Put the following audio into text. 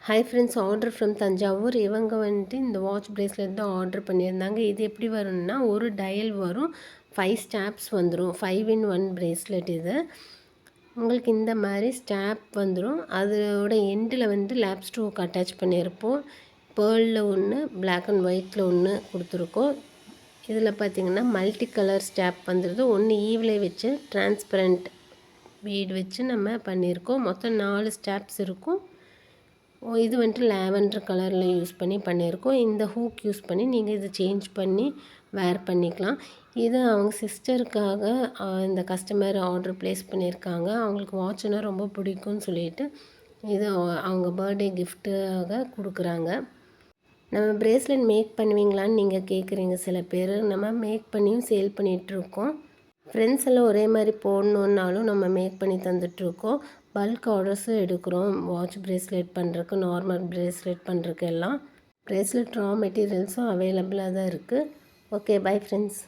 Hi friends, order from Thanjavur. இவங்க வந்துட்டு இந்த வாட்ச் பிரேஸ்லெட் தான் ஆர்டர் பண்ணியிருந்தாங்க. இது எப்படி வரும்னா, ஒரு டயல் வரும், 5 ஸ்டாப்ஸ் வந்துடும். 5 in 1 பிரேஸ்லெட் இது. உங்களுக்கு இந்த மாதிரி ஸ்டாப் வந்துடும். அதோட எண்டில் வந்து லேப் ஸ்டோக் அட்டாச் பண்ணியிருப்போம். பேர்லில் ஒன்று, பிளாக் அண்ட் ஒயிட்டில் ஒன்று கொடுத்துருக்கோம். இதில் பார்த்திங்கன்னா மல்டி கலர் ஸ்டாப் வந்துடுது. ஒன்று ஈவிலே வச்சு டிரான்ஸ்பரண்ட் பீட் வச்சு நம்ம பண்ணியிருக்கோம். மொத்தம் 4 ஸ்டாப்ஸ் இருக்கும். இது வந்துட்டு லாவெண்டர் கலரில் யூஸ் பண்ணியிருக்கோம். இந்த ஹூக் யூஸ் பண்ணி நீங்கள் இதை சேஞ்ச் பண்ணி வேர் பண்ணிக்கலாம். இது அவங்க சிஸ்டருக்காக இந்த கஸ்டமர் ஆர்டர் ப்ளேஸ் பண்ணியிருக்காங்க. அவங்களுக்கு வாட்ச்னா ரொம்ப பிடிக்கும்னு சொல்லிட்டு இது அவங்க பர்த்டே கிஃப்ட்டாக கொடுக்குறாங்க. நம்ம பிரேஸ்லெட் மேக் பண்ணுவீங்களான்னு நீங்கள் கேட்குறீங்க சில பேர். நம்ம மேக் பண்ணியும் சேல் பண்ணிகிட்ருக்கோம். ஃப்ரெண்ட்ஸ் எல்லாம் ஒரே மாதிரி போடணுன்னாலும் நம்ம மேக் பண்ணி தந்துட்டுருக்கோம். பல்க் ஆர்டர்ஸும் எடுக்கிறோம். வாட்ச் பிரேஸ்லெட் பண்ணுறக்கு, நார்மல் பிரேஸ்லெட் பண்ணுறக்கு எல்லாம். பிரேஸ்லெட் ரா மெட்டீரியல்ஸும் அவைலபிளாக தான் இருக்குது. Okay, bye friends.